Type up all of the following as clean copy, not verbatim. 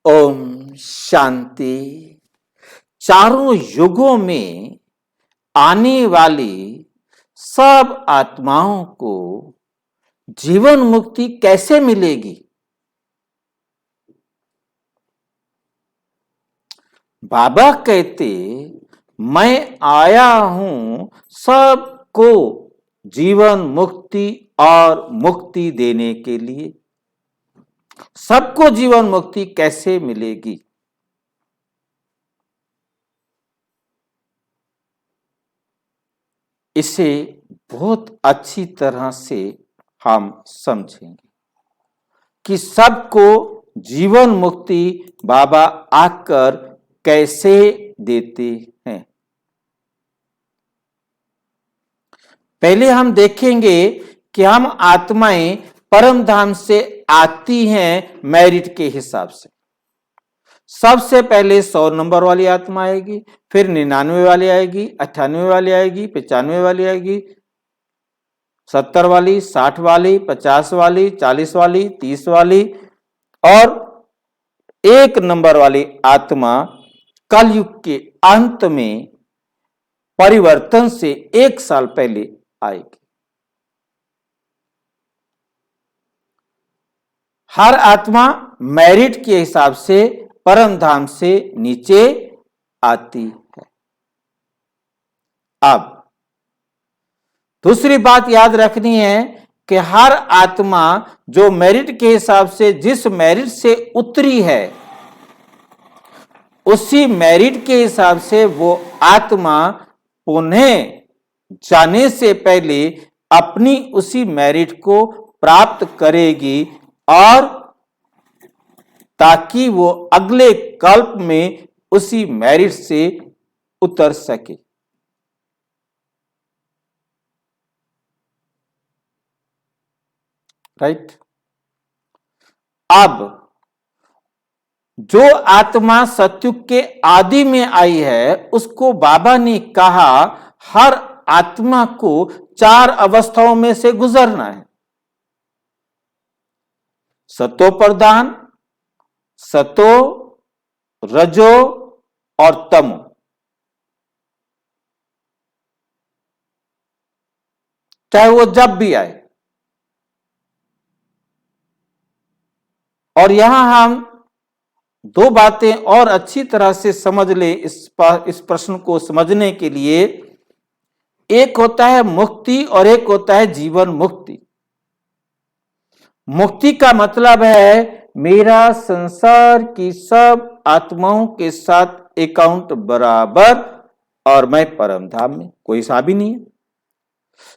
ओम शांति। चारों युगों में आने वाली सब आत्माओं को जीवन मुक्ति कैसे मिलेगी? बाबा कहते, मैं आया हूं सबको जीवन मुक्ति और मुक्ति देने के लिए। सबको जीवन मुक्ति कैसे मिलेगी? इसे बहुत अच्छी तरह से हम समझेंगे कि सबको जीवन मुक्ति बाबा आकर कैसे देते हैं। पहले हम देखेंगे कि हम आत्माएं परम धाम से आती हैं मेरिट के हिसाब से। सबसे पहले 100 नंबर वाली आत्मा आएगी, फिर 99 वाली आएगी, 98 वाली आएगी, 95 वाली आएगी, 70 वाली, 60 वाली, 50 वाली, 40 वाली, 30 वाली और 1 नंबर वाली आत्मा कलयुग के अंत में परिवर्तन से 1 साल पहले आएगी। हर आत्मा मेरिट के हिसाब से परम धाम से नीचे आती है। अब दूसरी बात याद रखनी है कि हर आत्मा जो मेरिट के हिसाब से जिस मेरिट से उतरी है, उसी मेरिट के हिसाब से वो आत्मा पुनः जाने से पहले अपनी उसी मेरिट को प्राप्त करेगी और ताकि वो अगले कल्प में उसी मेरिट से उतर सके। राइट। अब जो आत्मा सतयुग के आदि में आई है, उसको बाबा ने कहा हर आत्मा को 4 अवस्थाओं में से गुजरना है। सतो प्रधान, सतो, रजो और तमो। चाहे वो जब भी आए। और यहां हम 2 बातें और अच्छी तरह से समझ ले इस प्रश्न को समझने के लिए। एक होता है मुक्ति और एक होता है जीवन मुक्ति। मुक्ति का मतलब है मेरा संसार की सब आत्माओं के साथ अकाउंट बराबर और मैं परम धाम में, कोई सा भी नहीं है।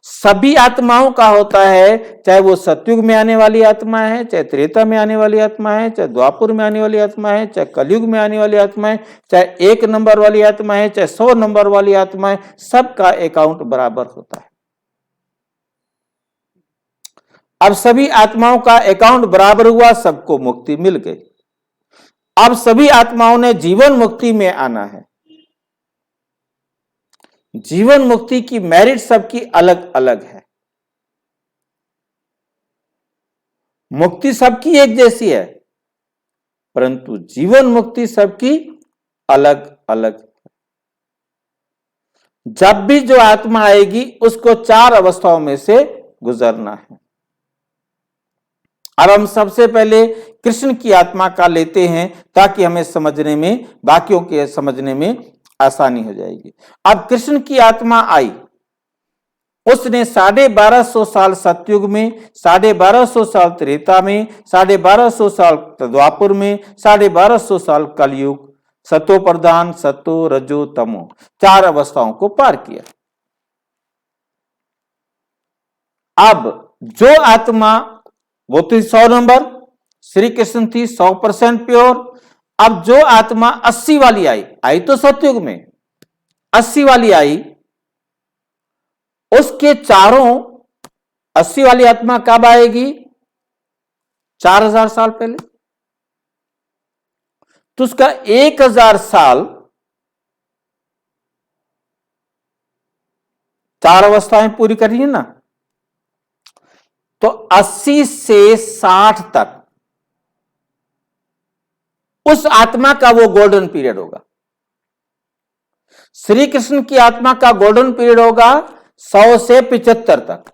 सभी आत्माओं का होता है, चाहे वो सतयुग में आने वाली आत्मा है, चाहे त्रेता में आने वाली आत्मा है, चाहे द्वापुर में आने वाली आत्मा है, चाहे कलयुग में आने वाली आत्मा है, चाहे 1 नंबर वाली आत्मा है, चाहे 100 नंबर वाली आत्मा है, सबका अकाउंट बराबर होता है। अब सभी आत्माओं का अकाउंट बराबर हुआ, सबको मुक्ति मिल गई। अब सभी आत्माओं ने जीवन मुक्ति में आना है। जीवन मुक्ति की मेरिट सबकी अलग अलग है। मुक्ति सबकी एक जैसी है, परंतु जीवन मुक्ति सबकी अलग अलग है। जब भी जो आत्मा आएगी उसको 4 अवस्थाओं में से गुजरना है। अब हम सबसे पहले कृष्ण की आत्मा का लेते हैं ताकि हमें समझने में, बाकियों के समझने में आसानी हो जाएगी। अब कृष्ण की आत्मा आई, उसने 1250 साल सतयुग में, 1250 साल त्रेता में, 1250 साल द्वापुर में, 1250 साल कलयुग, सतो प्रधान, सतो, रजो, तमो 4 अवस्थाओं को पार किया। अब जो आत्मा, वो तो 100 नंबर श्री कृष्ण थी, 100% प्योर। अब जो आत्मा 80 वाली आई तो सतयुग में 80 वाली आई, उसके चारों 80 वाली आत्मा कब आएगी? 4000 साल पहले। तो उसका 1000 साल 4 अवस्थाएं पूरी करनी है ना, तो 80 से 60 तक उस आत्मा का वो गोल्डन पीरियड होगा। श्री कृष्ण की आत्मा का गोल्डन पीरियड होगा 100 से 75 तक,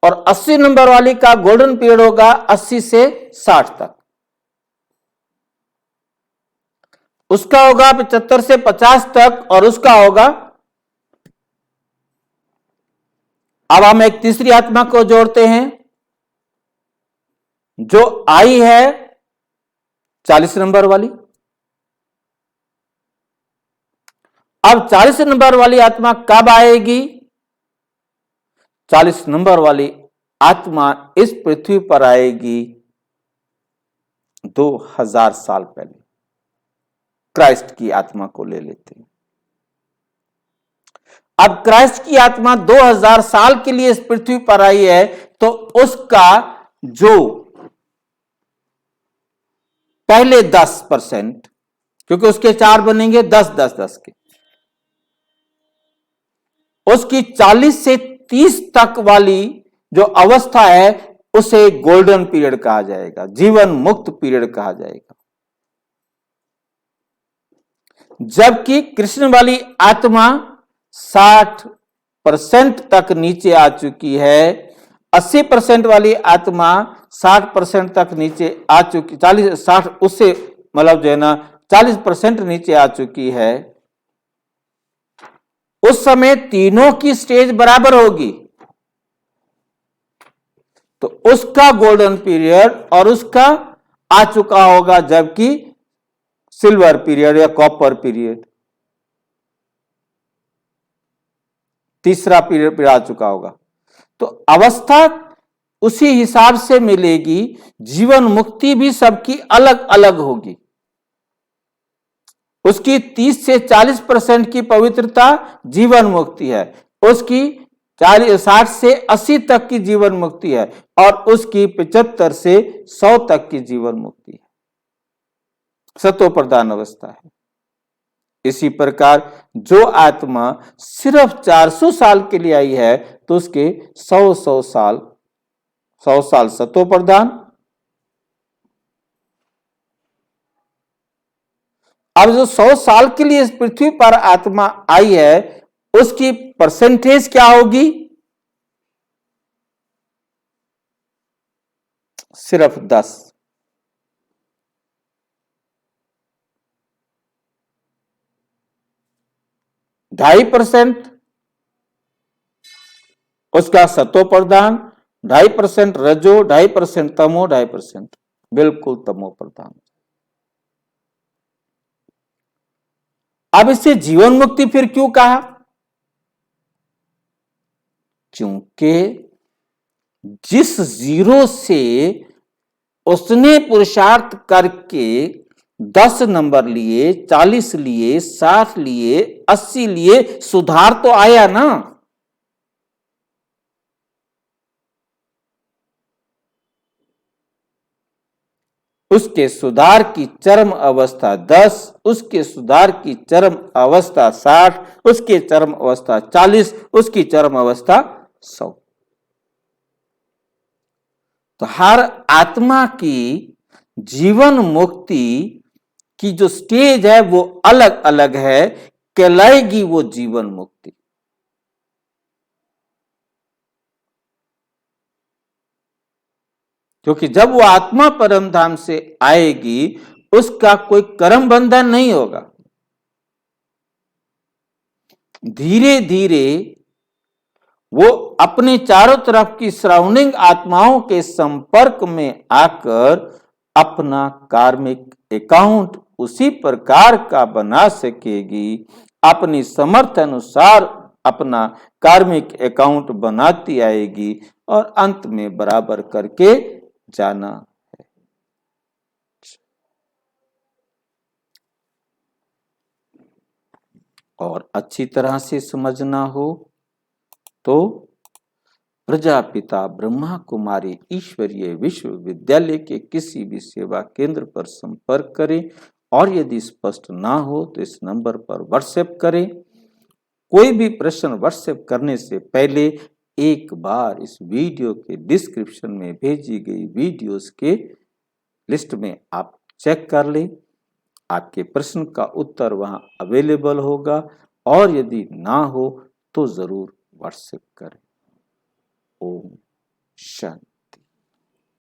और 80 नंबर वाली का गोल्डन पीरियड होगा 80 से 60 तक। उसका होगा 75 से 50 तक, और उसका होगा, अब हम एक तीसरी आत्मा को जोड़ते हैं जो आई है 40 नंबर वाली। अब 40 नंबर वाली आत्मा कब आएगी? 40 नंबर वाली आत्मा इस पृथ्वी पर आएगी 2000 साल पहले। क्राइस्ट की आत्मा को ले लेते हैं। अब क्राइस्ट की आत्मा 2000 साल के लिए इस पृथ्वी पर आई है, तो उसका जो पहले 10%, क्योंकि उसके 4 बनेंगे 10 10 10 के, उसकी 40 से 30 तक वाली जो अवस्था है उसे गोल्डन पीरियड कहा जाएगा, जीवन मुक्त पीरियड कहा जाएगा। जबकि कृष्ण वाली आत्मा 60% तक नीचे आ चुकी है, 80% वाली आत्मा 60% तक नीचे आ चुकी, 40-60 उससे मतलब जो है ना 40% नीचे आ चुकी है। उस समय तीनों की स्टेज बराबर होगी, तो उसका गोल्डन पीरियड और उसका आ चुका होगा, जबकि सिल्वर पीरियड या कॉपर पीरियड, तीसरा पीरियड आ चुका होगा। तो अवस्था उसी हिसाब से मिलेगी। जीवन मुक्ति भी सबकी अलग अलग होगी। उसकी 30 से 40% की पवित्रता जीवन मुक्ति है, उसकी 60 से 80 तक की जीवन मुक्ति है, और उसकी 75 से 100 तक की जीवन मुक्ति है, सतो प्रधान अवस्था है। इसी प्रकार जो आत्मा सिर्फ 400 साल के लिए आई है, तो उसके 100 साल सतो प्रधान। अब जो 100 साल के लिए इस पृथ्वी पर आत्मा आई है, उसकी परसेंटेज क्या होगी? सिर्फ 10। ढाई % उसका सतो प्रधान, 2.5% रजो, 2.5% तमो, 2.5% बिल्कुल तमो प्रधान। अब इसे जीवन मुक्ति फिर क्यों कहा? क्योंकि जिस जीरो से उसने पुरुषार्थ करके 10 नंबर लिए, 40 लिए, 60 लिए, 80 लिए, सुधार तो आया ना। उसके सुधार की चरम अवस्था 10, उसके सुधार की चरम अवस्था 60, उसकी चरम अवस्था 40, उसकी चरम अवस्था 100। तो हर आत्मा की जीवन मुक्ति की जो स्टेज है वो अलग अलग है, कहलाएगी वो जीवन मुक्ति। क्योंकि जब वो आत्मा परम धाम से आएगी, उसका कोई कर्म बंधन नहीं होगा। धीरे धीरे वो अपने चारों तरफ की सराउंडिंग आत्माओं के संपर्क में आकर अपना कार्मिक अकाउंट उसी प्रकार का बना सकेगी, अपनी समर्थ अनुसार अपना कार्मिक अकाउंट बनाती आएगी, और अंत में बराबर करके जाना है। और अच्छी तरह से समझना हो तो प्रजापिता ब्रह्मा कुमारी ईश्वरीय विश्वविद्यालय के किसी भी सेवा केंद्र पर संपर्क करें, और यदि स्पष्ट ना हो तो इस नंबर पर व्हाट्सएप करें। कोई भी प्रश्न व्हाट्सएप करने से पहले एक बार इस वीडियो के डिस्क्रिप्शन में भेजी गई वीडियोस के लिस्ट में आप चेक कर लें, आपके प्रश्न का उत्तर वहां अवेलेबल होगा, और यदि ना हो तो जरूर व्हाट्सएप करें। ओम शांति।